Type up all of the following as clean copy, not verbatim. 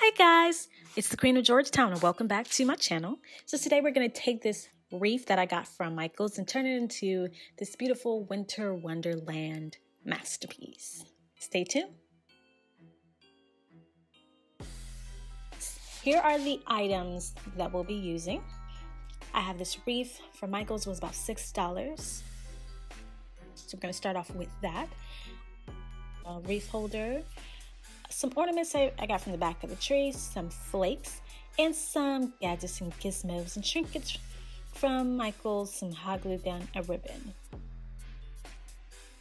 Hi guys, it's the Queen of Georgetown and welcome back to my channel. So today we're going to take this wreath that I got from Michael's and turn it into this beautiful Winter Wonderland masterpiece. Stay tuned. Here are the items that we'll be using. I have this wreath from Michael's, was about $6. So we're going to start off with that. A wreath holder. Some ornaments I got from the back of the tree, some flakes, and some gadgets and gizmos and trinkets from Michael's, some hot glue gun, a ribbon.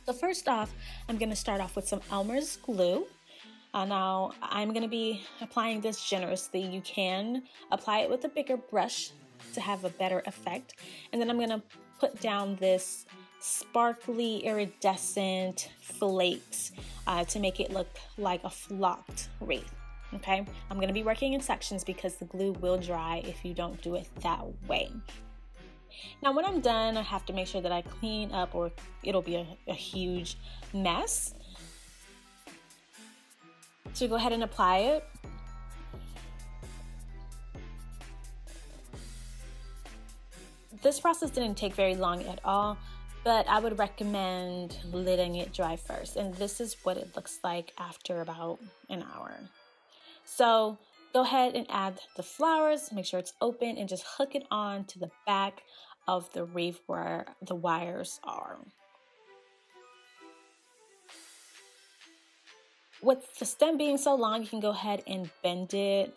So first off, I'm going to start off with some Elmer's glue. Now, I'm going to be applying this generously. You can apply it with a bigger brush to have a better effect. And then I'm going to put down this sparkly iridescent flakes to make it look like a flocked wreath. Okay, I'm going to be working in sections because the glue will dry if you don't do it that way. Now when I'm done, I have to make sure that I clean up or it'll be a huge mess. So go ahead and apply it. This process didn't take very long at all, but I would recommend letting it dry first. And this is what it looks like after about an hour. So go ahead and add the flowers, make sure it's open, and just hook it on to the back of the wreath where the wires are. With the stem being so long, you can go ahead and bend it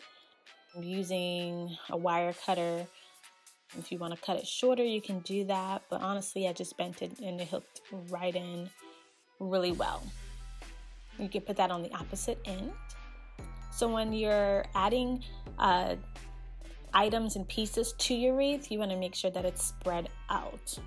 using a wire cutter. If you want to cut it shorter, you can do that. But honestly, I just bent it and it hooked right in really well. You can put that on the opposite end. So when you're adding items and pieces to your wreath, you want to make sure that it's spread out.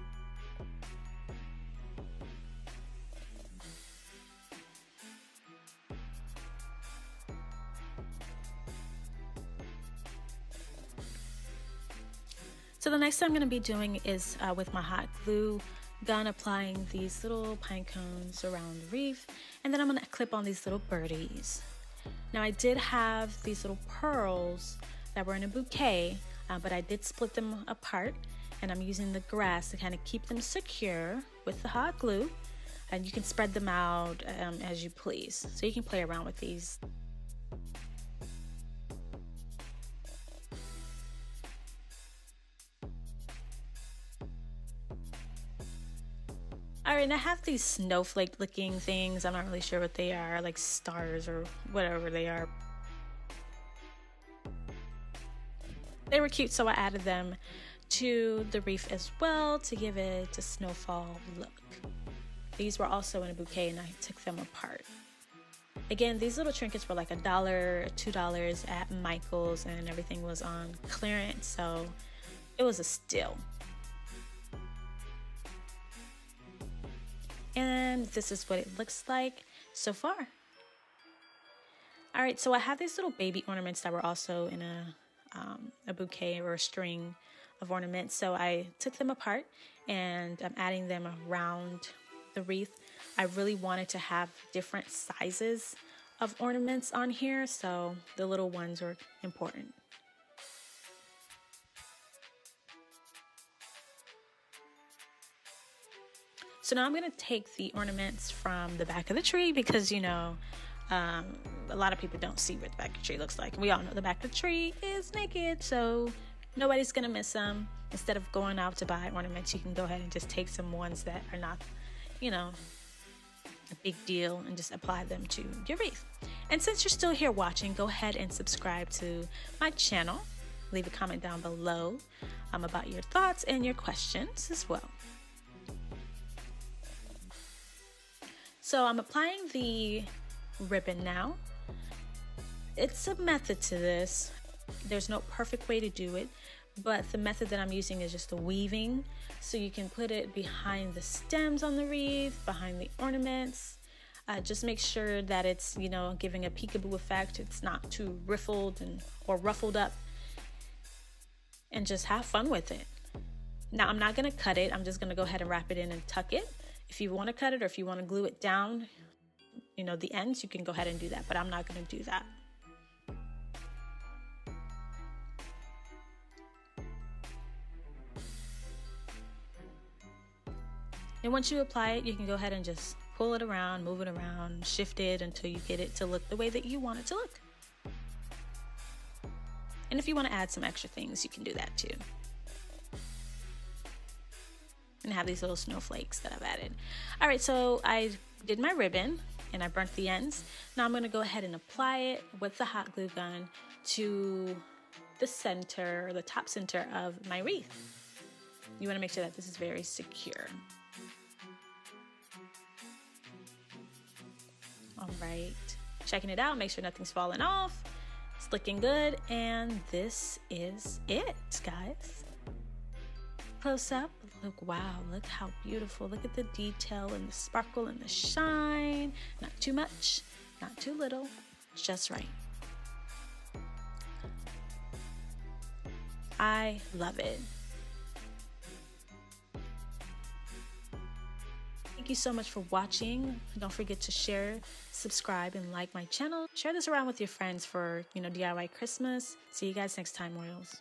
So the next thing I'm going to be doing is with my hot glue gun, applying these little pine cones around the wreath, and then I'm going to clip on these little birdies. Now I did have these little pearls that were in a bouquet, but I did split them apart, and I'm using the grass to kind of keep them secure with the hot glue, and you can spread them out as you please. So you can play around with these. All right, and I have these snowflake looking things. I'm not really sure what they are, like stars or whatever they are. They were cute, so I added them to the wreath as well to give it a snowfall look. These were also in a bouquet and I took them apart. Again, these little trinkets were like $1, $2 at Michael's, and everything was on clearance, so it was a steal. And this is what it looks like so far. All right, so I have these little baby ornaments that were also in a bouquet or a string of ornaments. So I took them apart and I'm adding them around the wreath. I really wanted to have different sizes of ornaments on here, so the little ones were important. So now I'm going to take the ornaments from the back of the tree because, you know, a lot of people don't see what the back of the tree looks like. We all know the back of the tree is naked, so nobody's going to miss them. Instead of going out to buy ornaments, you can go ahead and just take some ones that are not, you know, a big deal and just apply them to your wreath. And since you're still here watching, go ahead and subscribe to my channel. Leave a comment down below about your thoughts and your questions as well. So I'm applying the ribbon now. It's a method to this. There's no perfect way to do it, but the method that I'm using is just the weaving. So you can put it behind the stems on the wreath, behind the ornaments. Just make sure that it's, you know, giving a peekaboo effect. It's not too riffled or ruffled up. And just have fun with it. Now I'm not gonna cut it. I'm just gonna go ahead and wrap it in and tuck it. If you want to cut it or if you want to glue it down, you know, the ends, you can go ahead and do that, but I'm not going to do that. And once you apply it, you can go ahead and just pull it around, move it around, shift it until you get it to look the way that you want it to look. And if you want to add some extra things, you can do that too. And I have these little snowflakes that I've added. All right, so I did my ribbon and I burnt the ends. Now I'm going to go ahead and apply it with the hot glue gun to the center, the top center of my wreath. You want to make sure that this is very secure. All right, checking it out, make sure nothing's falling off. It's looking good, and this is it, guys. Close up, look, wow, look how beautiful. Look at the detail and the sparkle and the shine. Not too much, not too little, just right. I love it. Thank you so much for watching. Don't forget to share, subscribe, and like my channel. Share this around with your friends for, DIY Christmas. See you guys next time, Royals.